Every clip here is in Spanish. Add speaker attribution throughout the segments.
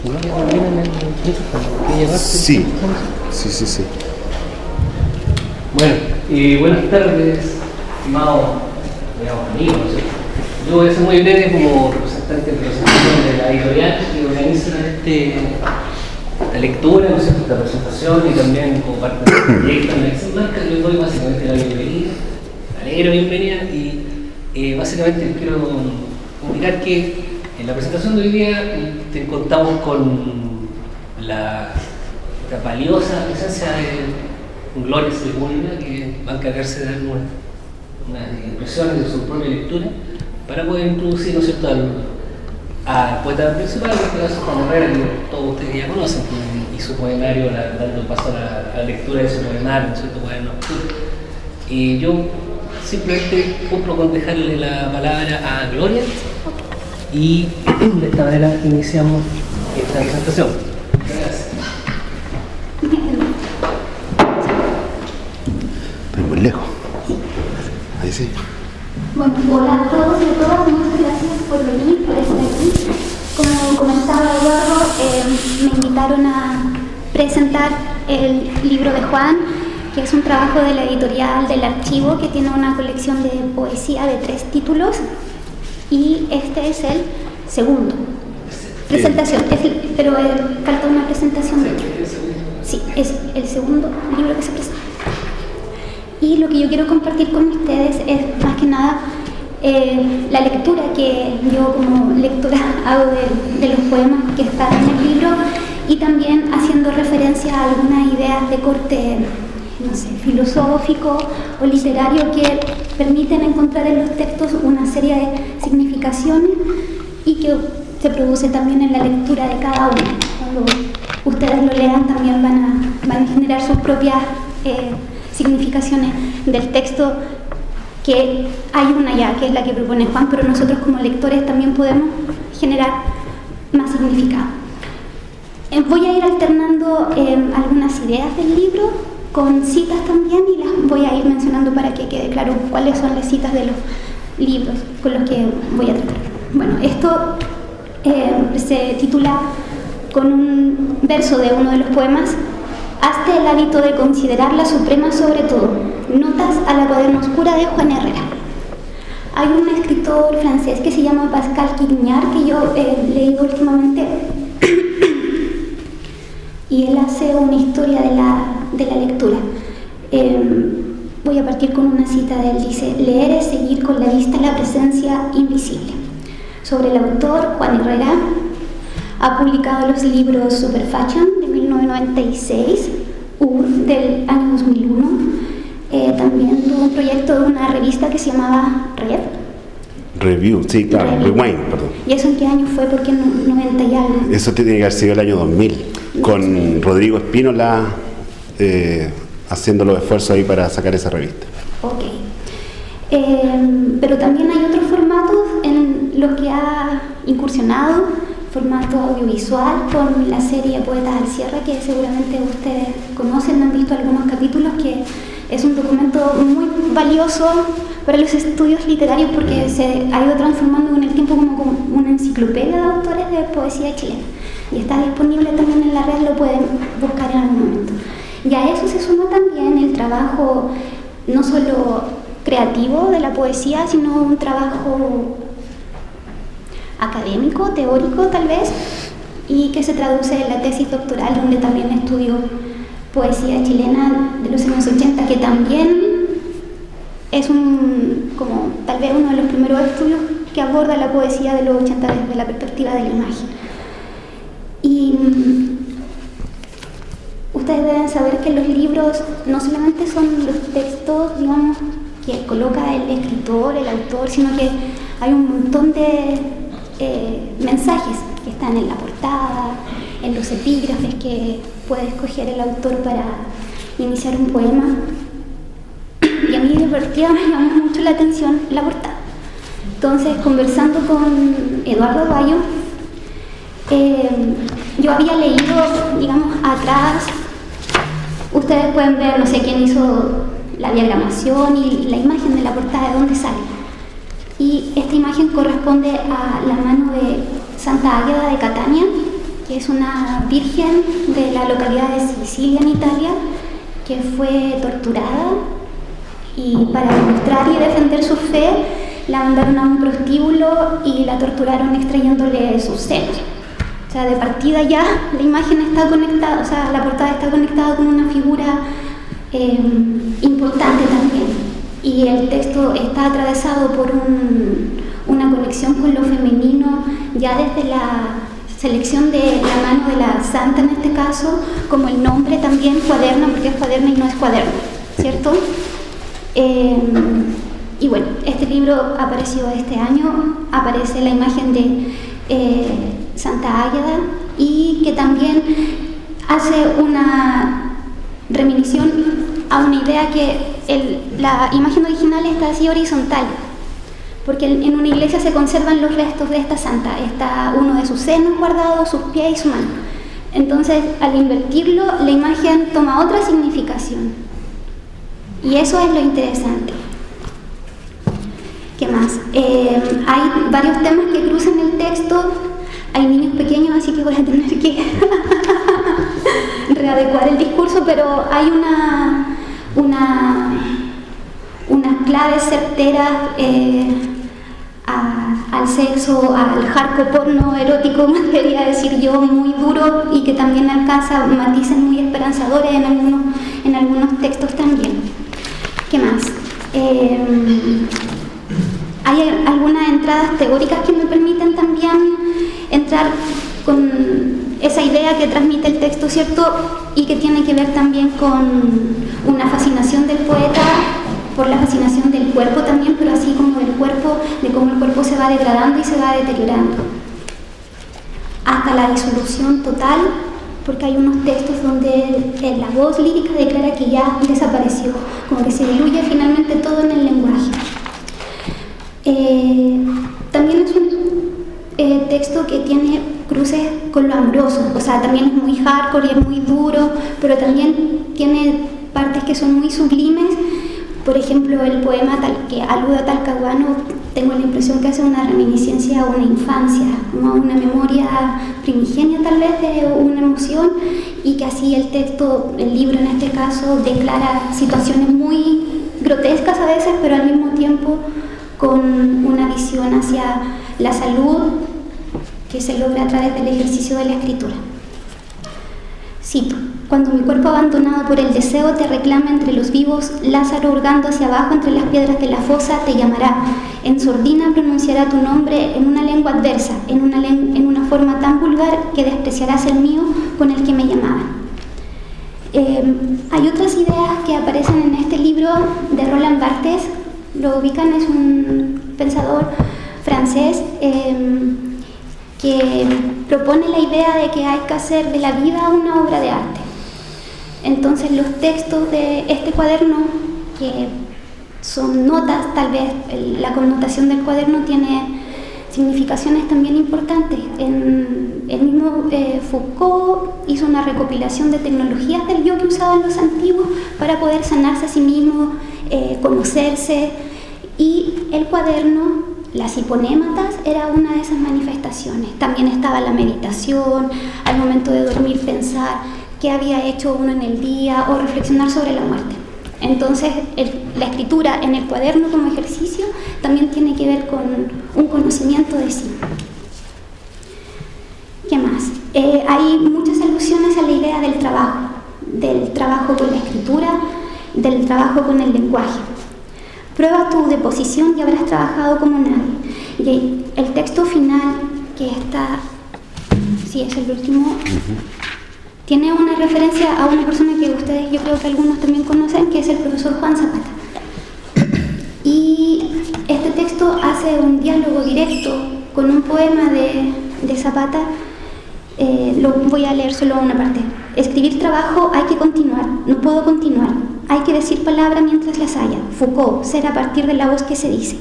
Speaker 1: Gloria también en el proyecto.
Speaker 2: Sí.
Speaker 1: Bueno, buenas tardes, estimados amigos. Yo voy a ser muy breve como representante de la editorial que organiza la lectura, ¿no es cierto?, esta presentación, y también como parte del proyecto en Excel Marca. Les doy básicamente la bienvenida, la alegre bienvenida, y básicamente les quiero indicar que en la presentación de hoy día contamos con la valiosa presencia de Gloria Sepúlveda, que va a encargarse de dar unas impresiones de su propia lectura para poder introducir, ¿no es cierto?, al poeta principal, en este caso Juan Herrera, que todos ustedes ya conocen, y su poemario, dando paso a la lectura de su poemario, ¿no es cierto?, Cuaderno Oscuro. Y yo simplemente cumplo con dejarle la palabra a Gloria, y de esta manera iniciamos esta presentación. Gracias.
Speaker 2: Estoy muy lejos. Ahí sí.
Speaker 3: Bueno, hola a todos y a todas, muchas gracias por venir, por estar aquí. Como comentaba Eduardo, me invitaron a presentar el libro de Juan, que es un trabajo de la editorial del Archivo, que tiene una colección de poesía de 3 títulos, y este es el segundo. Presentación, pero falta una presentación de hecho. Sí, es el segundo libro que se presenta. Y lo que yo quiero compartir con ustedes es más que nada la lectura que yo como lectora hago de los poemas que están en el libro, y también haciendo referencia a algunas ideas de corte, no sé, filosófico o literario que permiten encontrar en los textos una serie de significaciones y que se produce también en la lectura de cada uno. Cuando ustedes lo lean también van a generar sus propias significaciones del texto, que hay una ya, que es la que propone Juan, pero nosotros como lectores también podemos generar más significado. Voy a ir alternando algunas ideas del libro con citas también, y las voy a ir mencionando para que quede claro cuáles son las citas de los libros con los que voy a tratar. Bueno, esto se titula con un verso de uno de los poemas: hazte el hábito de considerar la suprema sobre todo. Notas a la Cuaderno Oscura de Juan Herrera. Hay un escritor francés que se llama Pascal Quignard, que yo he leído últimamente, y él hace una historia de la lectura. Voy a partir con una cita de él. Dice: leer es seguir con la vista la presencia invisible. Sobre el autor, Juan Herrera ha publicado los libros Superfashion de 1996, UR del año 2001. También tuvo un proyecto de una revista que se llamaba
Speaker 2: Review, sí, claro, Rewind, perdón.
Speaker 3: ¿Y eso en qué año fue? Porque en 90 y algo.
Speaker 2: Eso tiene que haber sido el año 2000, con Rodrigo Espínola haciendo los esfuerzos ahí para sacar esa revista.
Speaker 3: Ok. Pero también hay otros formatos en los que ha incursionado, formato audiovisual, con la serie Poetas al Cierre, que seguramente ustedes conocen, han visto algunos capítulos, que es un documento muy valioso para los estudios literarios porque se ha ido transformando con el tiempo como una enciclopedia de autores de poesía chilena, y está disponible también en la red, lo pueden buscar en algún momento. Y a eso se suma también el trabajo no solo creativo de la poesía, sino un trabajo académico, teórico tal vez, y que se traduce en la tesis doctoral, donde también estudio poesía chilena de los años 80, que también es como tal vez uno de los primeros estudios que aborda la poesía de los 80 desde la perspectiva de la imagen. Y ustedes deben saber que los libros no solamente son los textos, digamos, que coloca el escritor, el autor, sino que hay un montón de mensajes que están en la portada, en los epígrafes que puede escoger el autor para iniciar un poema. Y a mí de partida me llamó mucho la atención la portada. Entonces, conversando con Eduardo Bayo, yo había leído, digamos, atrás, ustedes pueden ver, no sé quién hizo la diagramación y la imagen de la portada, de dónde sale. Y esta imagen corresponde a la mano de San Santa Águeda de Catania, que es una virgen de la localidad de Sicilia, en Italia, que fue torturada y para demostrar y defender su fe la mandaron a un prostíbulo y la torturaron extrayéndole sus senos. O sea, de partida ya la imagen está conectada, o sea, la portada está conectada con una figura importante también. Y el texto está atravesado por una conexión con lo femenino, ya desde la selección de la mano de la santa en este caso, como el nombre también, cuaderno, porque es cuaderno y no es cuaderno, ¿cierto? Y bueno, este libro apareció este año, aparece la imagen de Santa Águeda y que también hace una reminiscencia a una idea que la imagen original está así horizontal, porque en una iglesia se conservan los restos de esta santa, está uno de sus senos guardados, sus pies y su mano. Entonces, al invertirlo, la imagen toma otra significación. Y eso es lo interesante. ¿Qué más? Hay varios temas que cruzan el texto. Hay niños pequeños, así que voy a tener que readecuar el discurso, pero hay unas claves certeras al sexo, al hardcore porno erótico, me quería decir yo, muy duro, y que también alcanza matices muy esperanzadores en algunos textos también. ¿Qué más? Hay algunas entradas teóricas que me permiten también entrar con esa idea que transmite el texto, ¿cierto? Y que tiene que ver también con una fascinación del poeta por la fascinación del cuerpo también, pero así como del cuerpo, de cómo el cuerpo se va degradando y se va deteriorando hasta la disolución total, porque hay unos textos donde la voz lírica declara que ya desapareció, como que se diluye finalmente todo en el lenguaje. También es un texto que tiene cruces con lo amoroso, o sea, también es muy hardcore y es muy duro, pero también tiene partes que son muy sublimes. Por ejemplo, el poema que alude a Talcahuano, tengo la impresión que hace una reminiscencia a una infancia, como a una memoria primigenia tal vez de una emoción, y que así el texto, el libro en este caso, declara situaciones muy grotescas a veces, pero al mismo tiempo con una visión hacia la salud que se logra a través del ejercicio de la escritura. Cito: cuando mi cuerpo abandonado por el deseo te reclama entre los vivos, Lázaro hurgando hacia abajo entre las piedras de la fosa te llamará, en sordina pronunciará tu nombre en una lengua adversa, en una forma tan vulgar que despreciarás el mío con el que me llamaban. Hay otras ideas que aparecen en este libro de Roland Barthes. Lo ubican, es un pensador francés que propone la idea de que hay que hacer de la vida una obra de arte. Entonces los textos de este cuaderno, que son notas, tal vez la connotación del cuaderno tiene significaciones también importantes. El mismo Foucault hizo una recopilación de tecnologías del yo que usaban los antiguos para poder sanarse a sí mismo, conocerse, y el cuaderno, las hiponématas, era una de esas manifestaciones. También estaba la meditación, al momento de dormir pensar qué había hecho uno en el día o reflexionar sobre la muerte. Entonces la escritura en el cuaderno como ejercicio también tiene que ver con un conocimiento de sí. ¿Qué más? Hay muchas alusiones a la idea del trabajo con la escritura, del trabajo con el lenguaje. Prueba tu deposición y habrás trabajado como nadie. Y el texto final, que está, sí, es el último, tiene una referencia a una persona que ustedes, yo creo que algunos también conocen, que es el profesor Juan Zapata. Y este texto hace un diálogo directo con un poema de Zapata. Lo voy a leer solo una parte. Escribir trabajo, hay que continuar, no puedo continuar. Hay que decir palabras mientras las haya. Foucault, ser a partir de la voz que se dice.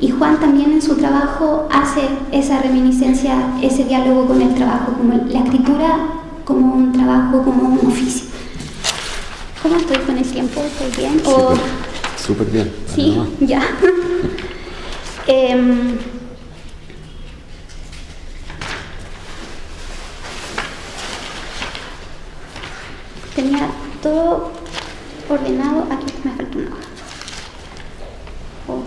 Speaker 3: Y Juan también en su trabajo hace esa reminiscencia, ese diálogo con el trabajo, como la escritura como un trabajo, como un oficio. ¿Cómo estoy con el tiempo? ¿Estoy bien?
Speaker 2: Súper bien.
Speaker 3: Sí, ya. todo ordenado. Aquí me falta una hoja. Ok.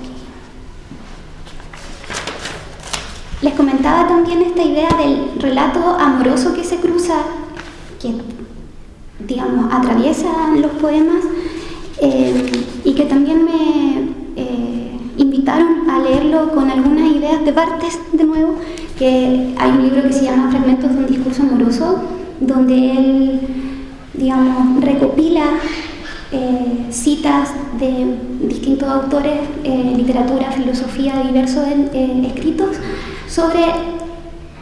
Speaker 3: Les comentaba también esta idea del relato amoroso que se cruza, que, digamos, atraviesa los poemas, y que también me invitaron a leerlo con algunas ideas de Barthes de nuevo, que hay un libro que se llama Fragmentos de un discurso amoroso, donde él, digamos, recopila citas de distintos autores, literatura, filosofía, diversos escritos sobre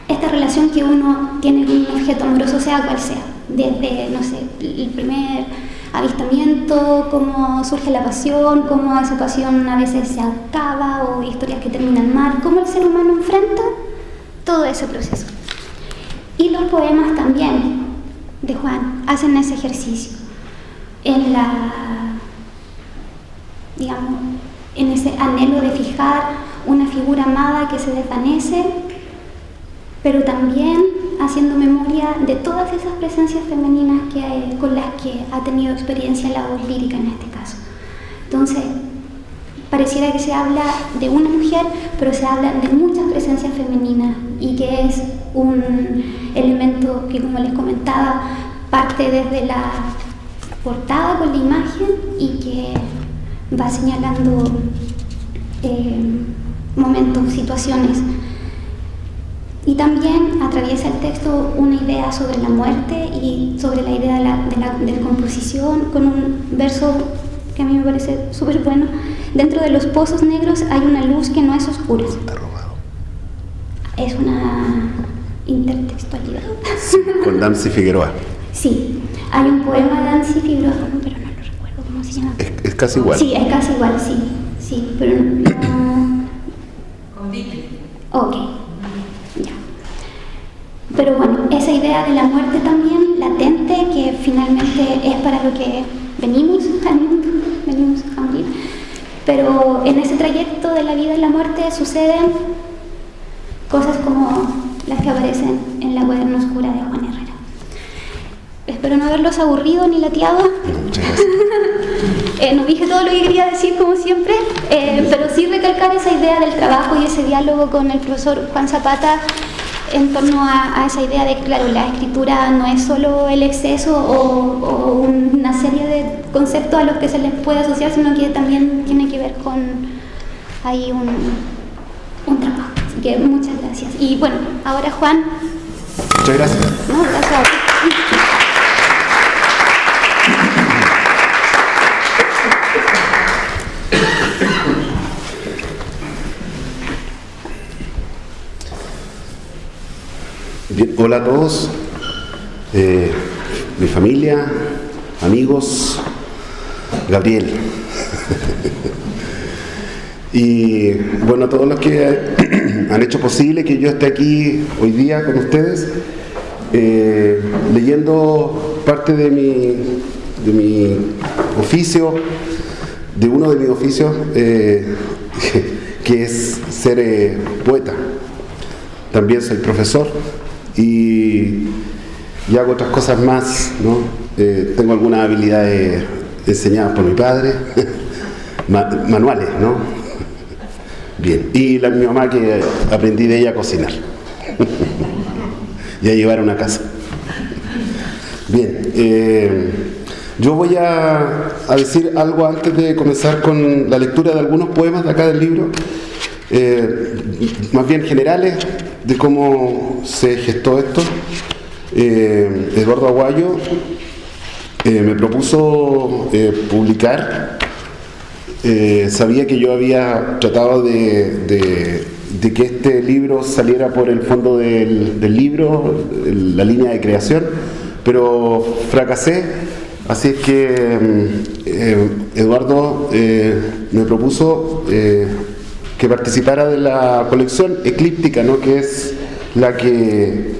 Speaker 3: esta relación que uno tiene con un objeto amoroso, sea cual sea, desde, no sé, el primer avistamiento, cómo surge la pasión, cómo esa pasión a veces se acaba, o historias que terminan mal, cómo el ser humano enfrenta todo ese proceso. Y los poemas también de Juan hacen ese ejercicio en digamos, en ese anhelo de fijar una figura amada que se desvanece, pero también haciendo memoria de todas esas presencias femeninas con las que ha tenido experiencia la voz lírica en este caso. Entonces, pareciera que se habla de una mujer, pero se habla de muchas presencias femeninas, y que es un elemento que, como les comentaba, parte desde la portada con la imagen y que va señalando momentos, situaciones. Y también atraviesa el texto una idea sobre la muerte y sobre la idea de la composición, con un verso que a mí me parece súper bueno. Dentro de los pozos negros hay una luz que no es oscura.
Speaker 2: Está robado.
Speaker 3: Es una intertextualidad.
Speaker 2: Con Dancy Figueroa.
Speaker 3: Sí, hay un poema de Dancy Figueroa, pero no lo recuerdo cómo se llama.
Speaker 2: Es casi igual.
Speaker 3: Sí, es casi igual, sí, pero no...
Speaker 4: Con Vicky.
Speaker 3: Ok, ya. Pero bueno, esa idea de la muerte también latente, que finalmente es para lo que venimos al mundo, venimos a morir. Pero en ese trayecto de la vida y la muerte suceden cosas como las que aparecen en La Cuaderna Oscura de Juan Herrera. Espero no haberlos aburrido ni lateado.
Speaker 2: Muchas gracias.
Speaker 3: No dije todo lo que quería decir, como siempre, pero sí recalcar esa idea del trabajo y ese diálogo con el profesor Juan Zapata en torno a esa idea de, claro, la escritura no es solo el exceso o una serie de conceptos a los que se les puede asociar, sino que también tiene que ver con ahí un trabajo. Así que muchas gracias. Y bueno, ahora Juan.
Speaker 2: Muchas gracias.
Speaker 3: No, gracias a ti.
Speaker 2: Bien, hola a todos, mi familia, amigos, Gabriel. Y bueno, a todos los que han hecho posible que yo esté aquí hoy día con ustedes, leyendo parte de mi oficio, de uno de mis oficios, que es ser poeta. También soy profesor y hago otras cosas más, ¿no? Tengo algunas habilidades enseñadas por mi padre, manuales, ¿no? Bien, y mi mamá, que aprendí de ella a cocinar y a llevar a una casa. Bien, yo voy a decir algo antes de comenzar con la lectura de algunos poemas de acá del libro, más bien generales, de cómo se gestó esto. Eduardo Aguayo me propuso publicar. Sabía que yo había tratado de que este libro saliera por el fondo del libro, la línea de creación, pero fracasé. Así es que Eduardo me propuso que participara de la colección Eclíptica, ¿no? Que es la que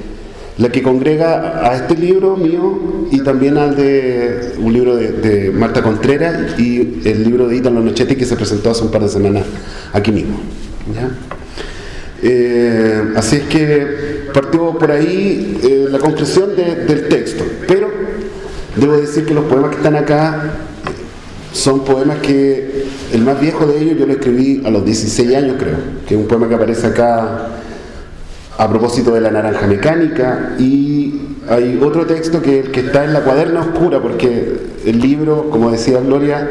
Speaker 2: congrega a este libro mío y también al de un libro de Marta Contreras y el libro de Ítalo Nochetti, que se presentó hace un par de semanas aquí mismo, ¿ya? Así es que partió por ahí la conclusión del texto, pero Debo decir que los poemas que están acá son poemas que el más viejo de ellos yo lo escribí a los 16 años, creo, que es un poema que aparece acá a propósito de la naranja mecánica, y hay otro texto que está en la cuaderna oscura, porque el libro, como decía Gloria,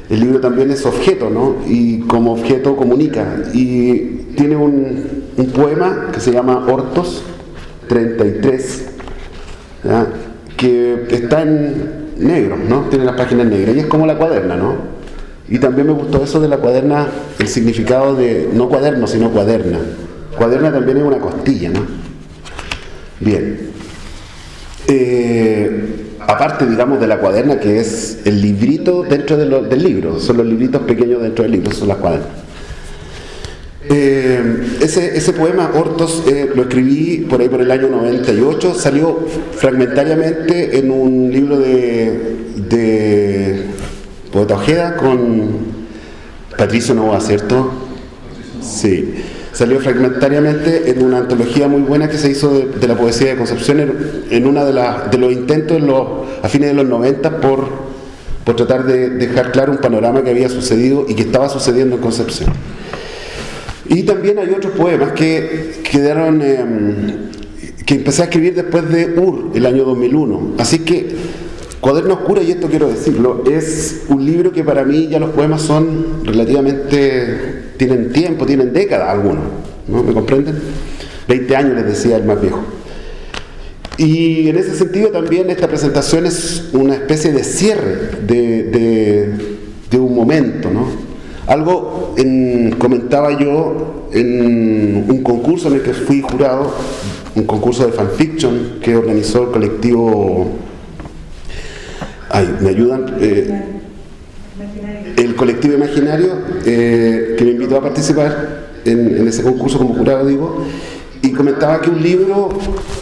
Speaker 2: el libro también es objeto, ¿no? Y como objeto comunica, y tiene un poema que se llama Hortos 33, ¿ya? Que está en negro, ¿no? Tiene las páginas negras, y es como la cuaderna, ¿no? Y también me gustó eso de la cuaderna, el significado de, no cuaderno, sino cuaderna. Cuaderna también es una costilla, ¿no? Bien. Aparte, digamos, de la cuaderna, que es el librito dentro del libro, son los libritos pequeños dentro del libro, son las cuadernas. Ese poema, Hortos, lo escribí por ahí por el año 98, salió fragmentariamente en un libro de Poeta Ojeda con Patricio Novoa, ¿cierto? Sí. Salió fragmentariamente en una antología muy buena que se hizo de la poesía de Concepción en uno de los intentos a fines de los 90 por tratar de dejar claro un panorama que había sucedido y que estaba sucediendo en Concepción. Y también hay otros poemas que quedaron, que empecé a escribir después de UR, el año 2001. Así que Cuaderno Oscuro, y esto quiero decirlo, es un libro que para mí ya los poemas son relativamente, tienen tiempo, tienen décadas algunos, ¿no? ¿Me comprenden? 20 años les decía el más viejo. Y en ese sentido también esta presentación es una especie de cierre de un momento, ¿no? Algo comentaba yo en un concurso en el que fui jurado, un concurso de fanfiction que organizó el colectivo, ¿me ayudan? El colectivo Imaginario, que me invitó a participar en ese concurso como jurado, digo, y comentaba que un libro,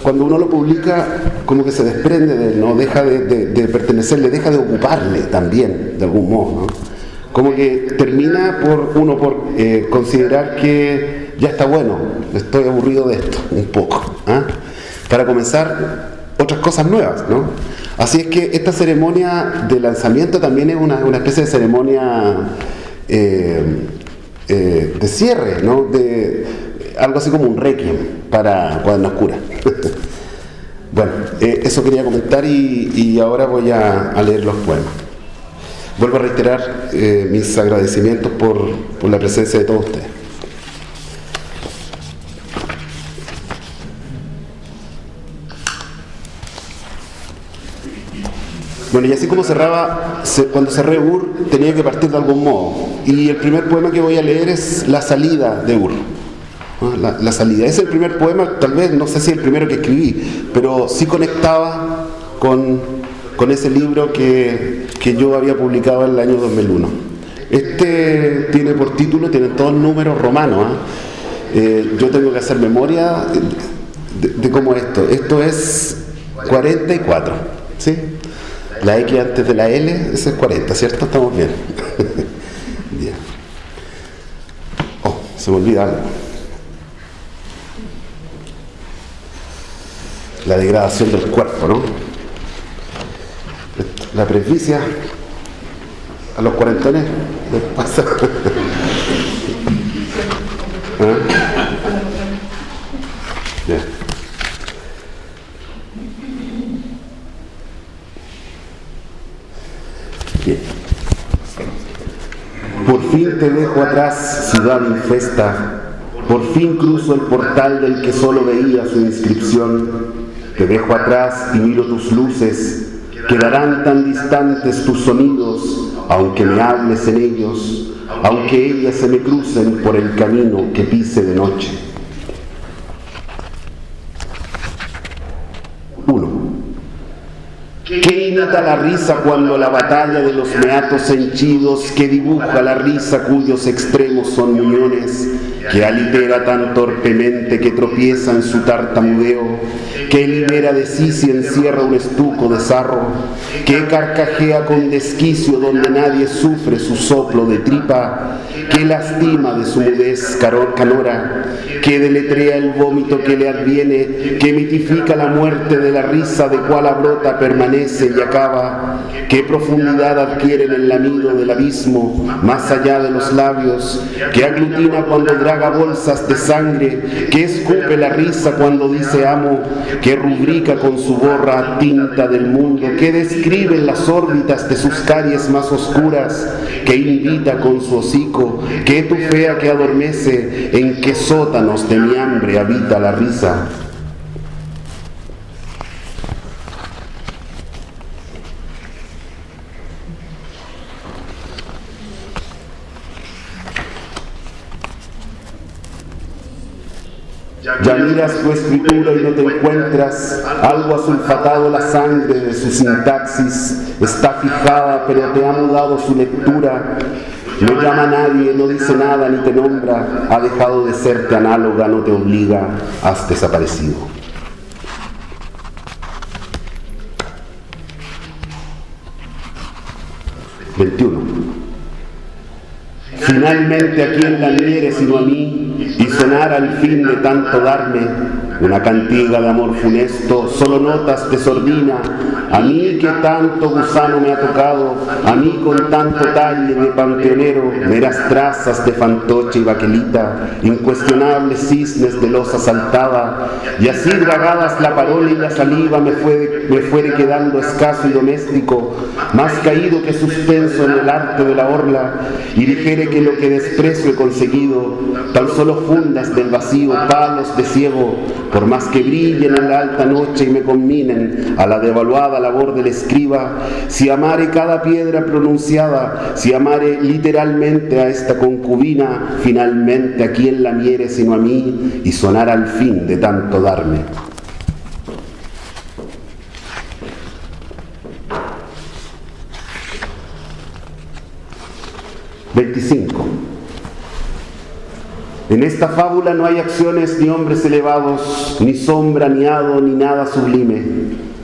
Speaker 2: cuando uno lo publica, como que se desprende de él, ¿no? Deja de pertenecerle, deja de ocuparle también, de algún modo, ¿no? Como que termina por considerar que ya está bueno, estoy aburrido de esto, un poco, ¿eh? Para comenzar otras cosas nuevas, ¿no? Así es que esta ceremonia de lanzamiento también es una especie de ceremonia de cierre, ¿no? De algo así como un requiem para Cuaderno Oscuro. Bueno, eso quería comentar y ahora voy a leer los poemas. Vuelvo a reiterar mis agradecimientos por la presencia de todos ustedes. Bueno, y así como cerraba, cuando cerré UR, tenía que partir de algún modo. Y el primer poema que voy a leer es La salida de UR. La salida. Es el primer poema, tal vez, no sé si el primero que escribí, pero sí conectaba con ese libro que yo había publicado en el año 2001. Este tiene por título, tiene todos números romanos, ¿eh? Yo tengo que hacer memoria de cómo esto es 44, ¿sí? La X antes de la L, ese es 40, ¿cierto? Estamos bien. Bien. Oh, se me olvida algo. La degradación del cuerpo, ¿no? La presbicia a los cuarentones les pasa. ¿Ah? Bien. Bien. Por fin te dejo atrás, ciudad infesta. Por fin cruzo el portal del que solo veía su inscripción. Te dejo atrás y miro tus luces. Quedarán tan distantes tus sonidos, aunque me hables en ellos, aunque ellas se me crucen por el camino que pise de noche. 1. ¿Qué imita la risa cuando la batalla de los meatos henchidos, que dibuja la risa cuyos extremos son muñones, que alitera tan torpemente que tropieza en su tartamudeo, que libera de sí si encierra un estuco de sarro, que carcajea con desquicio donde nadie sufre su soplo de tripa, que lastima de su mudez canora, que deletrea el vómito que le adviene, que mitifica la muerte de la risa de cual abrota, permanece y acaba, que profundidad adquiere en el lamido del abismo, más allá de los labios, que aglutina cuando draga bolsas de sangre, que escupe la risa cuando dice amo, que rubrica con su borra tinta del mundo, que describe las órbitas de sus caries más oscuras, que invita con su hocico, que tufea que adormece, en qué sótanos de mi hambre habita la risa. Ya miras tu escritura y no te encuentras, algo ha sulfatado la sangre de su sintaxis, está fijada pero te ha mudado su lectura, no llama a nadie, no dice nada ni te nombra, ha dejado de serte análoga, no te obliga, has desaparecido. Finalmente a quien la mire sino a mí, y sonar al fin de tanto darme, una cantiga de amor funesto, solo notas de sordina, a mí que tanto gusano me ha tocado, a mí con tanto talle de panteonero, meras trazas de fantoche y baquelita, incuestionables cisnes de losa saltada, y así dragadas la parola y la saliva me fuere quedando escaso y doméstico, más caído que suspenso en el arte de la orla, y dijere que lo que desprecio he conseguido, tan solo fundas del vacío, palos de ciego, por más que brillen en la alta noche y me combinen a la devaluada labor del escriba, si amare cada piedra pronunciada, si amare literalmente a esta concubina, finalmente a quien la miere sino a mí, y sonar al fin de tanto darme. En esta fábula no hay acciones ni hombres elevados, ni sombra, ni hado, ni nada sublime,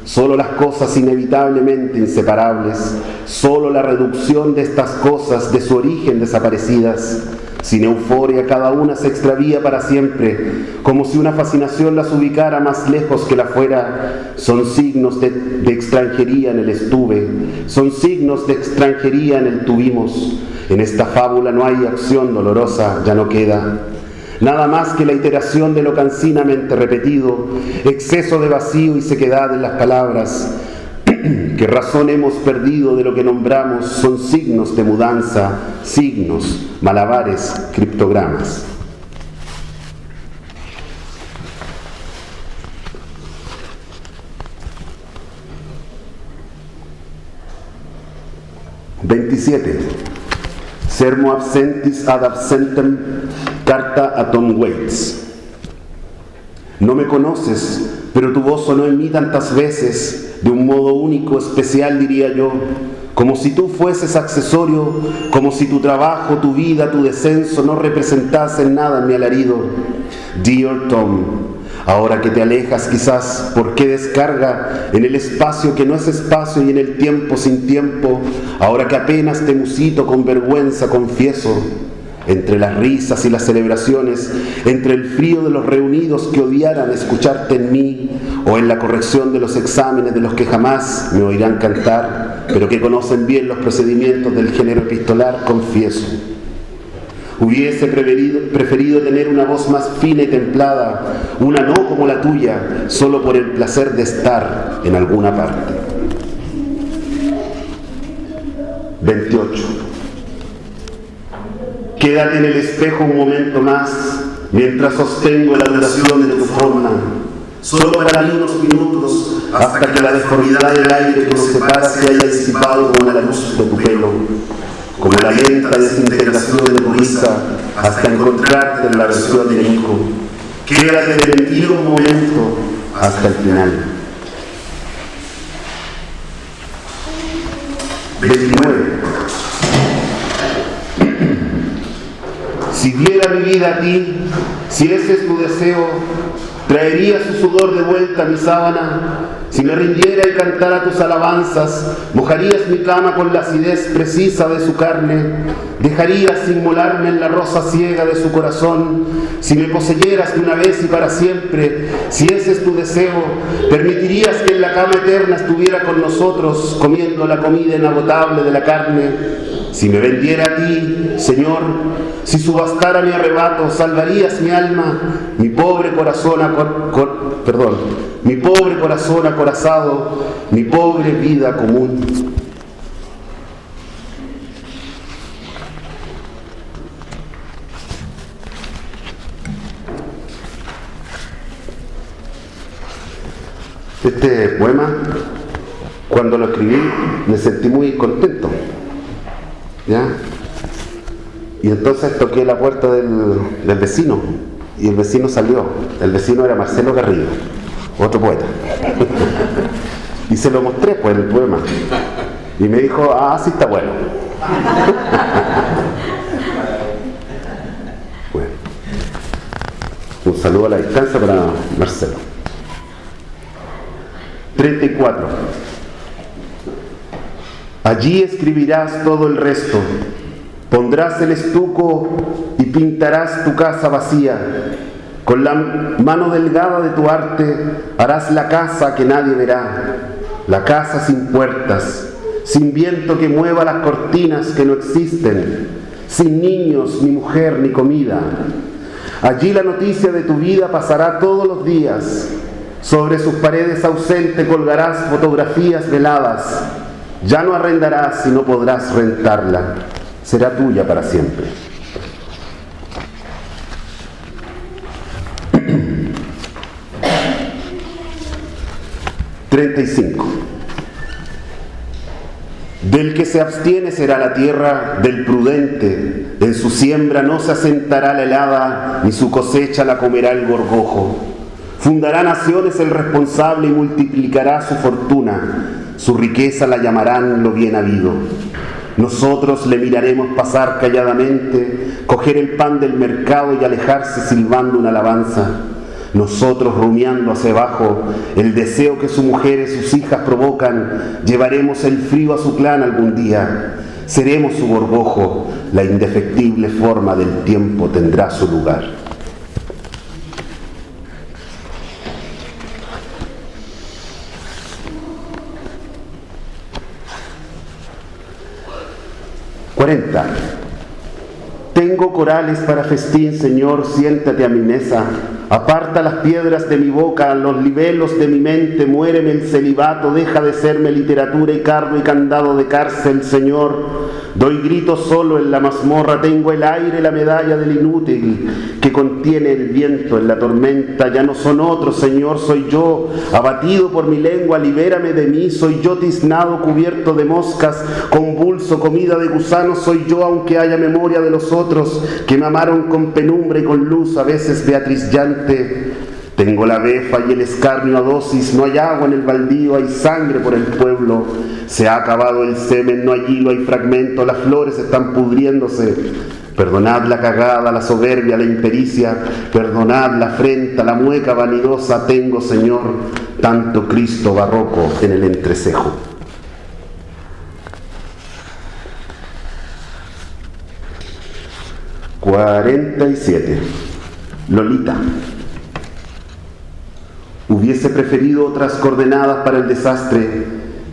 Speaker 2: solo las cosas inevitablemente inseparables, solo la reducción de estas cosas de su origen desaparecidas. Sin euforia cada una se extravía para siempre, como si una fascinación las ubicara más lejos que la fuera. Son signos de extranjería en el estuve, son signos de extranjería en el tuvimos. En esta fábula no hay acción dolorosa, ya no queda nada más que la iteración de lo cansinamente repetido, exceso de vacío y sequedad en las palabras. ¿Qué razón hemos perdido de lo que nombramos? Son signos de mudanza, signos, malabares, criptogramas. Sermo absentis ad absentem, carta a Tom Waits. No me conoces, pero tu voz sonó en mí tantas veces, de un modo único, especial diría yo, como si tú fueses accesorio, como si tu trabajo, tu vida, tu descenso no representasen nada en mi alarido. Dear Tom, ahora que te alejas quizás, ¿por qué descarga en el espacio que no es espacio y en el tiempo sin tiempo? Ahora que apenas te musito con vergüenza, confieso, entre las risas y las celebraciones, entre el frío de los reunidos que odiaran escucharte en mí, o en la corrección de los exámenes de los que jamás me oirán cantar, pero que conocen bien los procedimientos del género epistolar, confieso. Hubiese preferido tener una voz más fina y templada, una no como la tuya, solo por el placer de estar en alguna parte. 28. Quédate en el espejo un momento más, mientras sostengo la duración de tu forma, solo para mí unos minutos, hasta que la deformidad del aire que nos separa se haya disipado como la luz de tu pelo, como la lenta desintegración de tu risa, hasta encontrarte en la versión de hijo. Quédate de ti un momento hasta el final. 29. Si diera mi vida a ti, si ese es tu deseo, traería su sudor de vuelta a mi sábana. Si me rindiera y cantara tus alabanzas, mojarías mi cama con la acidez precisa de su carne, dejarías inmolarme en la rosa ciega de su corazón. Si me poseyeras de una vez y para siempre, si ese es tu deseo, permitirías que en la cama eterna estuviera con nosotros, comiendo la comida inagotable de la carne. Si me vendiera a ti, Señor, si subastara mi arrebato, salvarías mi alma, mi pobre corazón acorazado, mi pobre vida común. Este poema, cuando lo escribí, me sentí muy contento, ¿ya? Y entonces toqué la puerta del vecino, y el vecino salió. El vecino era Marcelo Garrido, otro poeta. Y se lo mostré, pues, el poema. Y me dijo, sí está bueno. Bueno, un saludo a la distancia para Marcelo. 34. Allí escribirás todo el resto. Pondrás el estuco y pintarás tu casa vacía. Con la mano delgada de tu arte harás la casa que nadie verá. La casa sin puertas, sin viento que mueva las cortinas que no existen, sin niños, ni mujer, ni comida. Allí la noticia de tu vida pasará todos los días. Sobre sus paredes ausentes colgarás fotografías veladas. Ya no arrendarás y no podrás rentarla. Será tuya para siempre. (35) Del que se abstiene será la tierra del prudente. En su siembra no se asentará la helada, ni su cosecha la comerá el gorgojo. Fundará naciones el responsable y multiplicará su fortuna. Su riqueza la llamarán lo bien habido. Nosotros le miraremos pasar calladamente, coger el pan del mercado y alejarse silbando una alabanza. Nosotros, rumiando hacia abajo el deseo que su mujer y sus hijas provocan, llevaremos el frío a su clan algún día. Seremos su gorgojo, la indefectible forma del tiempo tendrá su lugar. Tengo corales para festín, Señor, siéntate a mi mesa. Aparta las piedras de mi boca, los libelos de mi mente, muéreme el celibato, deja de serme literatura y cargo y candado de cárcel, Señor. Doy grito solo en la mazmorra, tengo el aire, la medalla del inútil que contiene el viento en la tormenta. Ya no son otros, Señor, soy yo, abatido por mi lengua, libérame de mí. Soy yo tiznado, cubierto de moscas, convulso, comida de gusanos. Soy yo, aunque haya memoria de los otros que me amaron con penumbra y con luz, a veces Beatriz llante. Tengo la befa y el escarnio a dosis, no hay agua en el baldío, hay sangre por el pueblo. Se ha acabado el semen, no hay hilo, hay fragmento, las flores están pudriéndose. Perdonad la cagada, la soberbia, la impericia, perdonad la afrenta, la mueca vanidosa. Tengo, Señor, tanto Cristo barroco en el entrecejo. (47) Lolita. Hubiese preferido otras coordenadas para el desastre,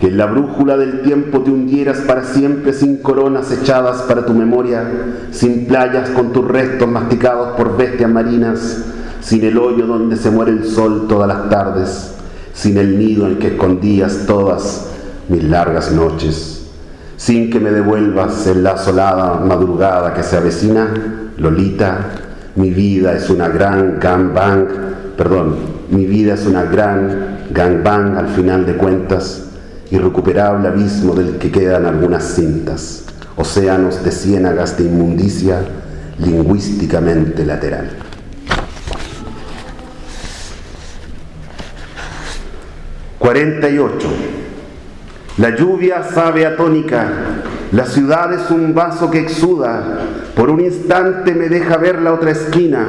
Speaker 2: que en la brújula del tiempo te hundieras para siempre sin coronas echadas para tu memoria, sin playas con tus restos masticados por bestias marinas, sin el hoyo donde se muere el sol todas las tardes, sin el nido en que escondías todas mis largas noches, sin que me devuelvas en la asolada madrugada que se avecina. Lolita, mi vida es una gran gangbang, mi vida es una gran gangbang al final de cuentas, irrecuperable abismo del que quedan algunas cintas, océanos de ciénagas de inmundicia lingüísticamente lateral. (48) La lluvia sabe a tónica, la ciudad es un vaso que exuda, Por un instante me deja ver la otra esquina,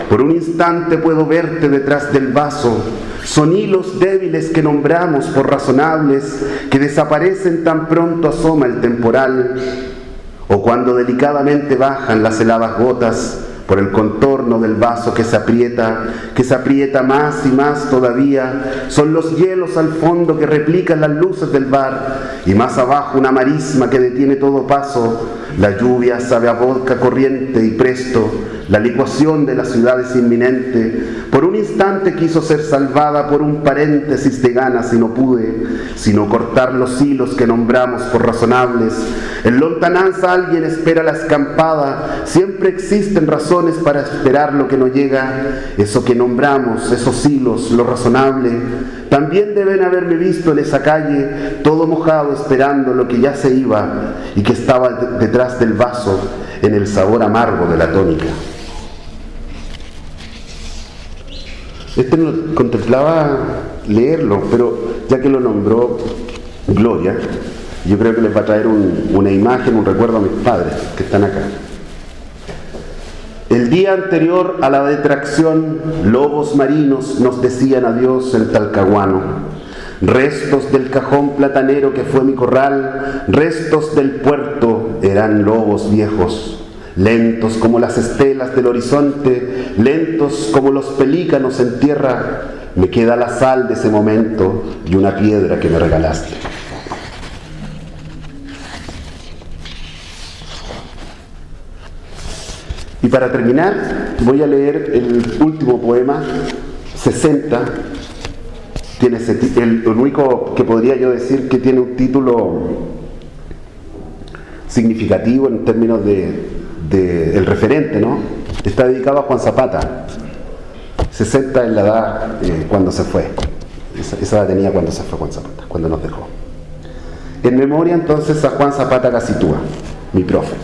Speaker 2: por un instante puedo verte detrás del vaso. Son hilos débiles que nombramos por razonables, que desaparecen tan pronto asoma el temporal, o cuando delicadamente bajan las heladas gotas por el contorno del vaso que se aprieta más y más todavía. Son los hielos al fondo que replican las luces del bar, y más abajo una marisma que detiene todo paso. La lluvia sabe a vodka corriente y presto, la licuación de la ciudad es inminente. Por un instante quiso ser salvada por un paréntesis de ganas y no pude, sino cortar los hilos que nombramos por razonables. En lontananza alguien espera la escampada, siempre existen razones para esperar lo que no llega. Eso que nombramos, esos hilos, lo razonable, también deben haberme visto en esa calle, todo mojado esperando lo que ya se iba y que estaba detrás del vaso, en el sabor amargo de la tónica. No contemplaba leerlo, pero ya que lo nombró Gloria, yo creo que les va a traer una imagen, un recuerdo a mis padres que están acá. El día anterior a la detracción, lobos marinos nos decían adiós en Talcahuano. Restos del cajón platanero que fue mi corral, restos del puerto, eran lobos viejos. Lentos como las estelas del horizonte, lentos como los pelícanos en tierra, me queda la sal de ese momento y una piedra que me regalaste. Y para terminar, voy a leer el último poema, 60. Tiene el único que podría yo decir que tiene un título significativo en términos el referente, ¿no? Está dedicado a Juan Zapata. 60 es la edad cuando se fue. Esa edad tenía cuando se fue Juan Zapata, cuando nos dejó. En memoria entonces a Juan Zapata Gacitúa, mi profe.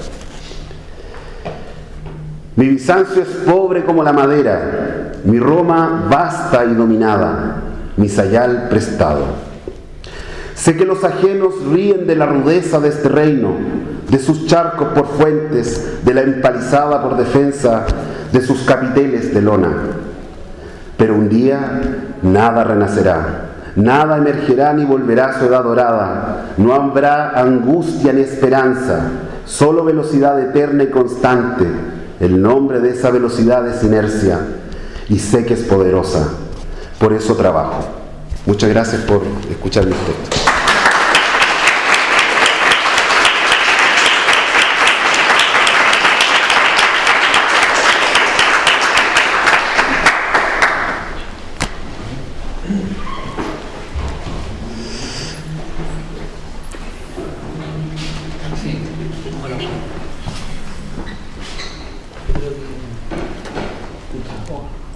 Speaker 2: Mi Bizancio es pobre como la madera, mi Roma vasta y dominada, mi sayal prestado. Sé que los ajenos ríen de la rudeza de este reino, de sus charcos por fuentes, de la empalizada por defensa, de sus capiteles de lona. Pero un día nada renacerá, nada emergerá ni volverá a su edad dorada, no habrá angustia ni esperanza, solo velocidad eterna y constante. El nombre de esa velocidad es inercia, y sé que es poderosa, por eso trabajo. Muchas gracias por escuchar mis textos.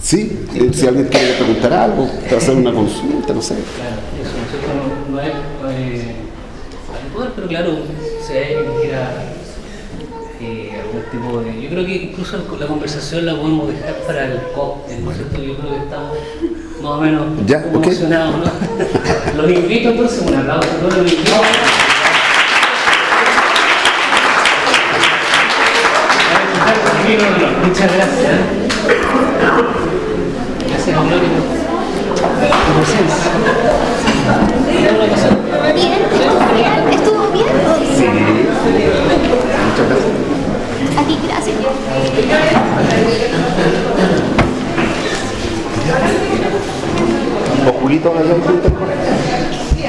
Speaker 2: Sí, si alguien quiere preguntar algo, hacer una consulta, no sé.
Speaker 1: Claro, eso no es al poder, pero claro, si hay alguien que quiera algún tipo de... Yo creo que incluso la conversación la podemos dejar para el cóctel, ¿no es cierto? Yo creo que estamos más o menos emocionados, ¿no? Los invito entonces, un aplauso, ¿no? Los invito. Muchas gracias. Gracias, Gloria. Tu presencia.
Speaker 3: Bien, ¿estuvo bien?
Speaker 2: Sí. Muchas gracias.
Speaker 3: Aquí, gracias.
Speaker 2: ¿O Julito allá en frente? Sí.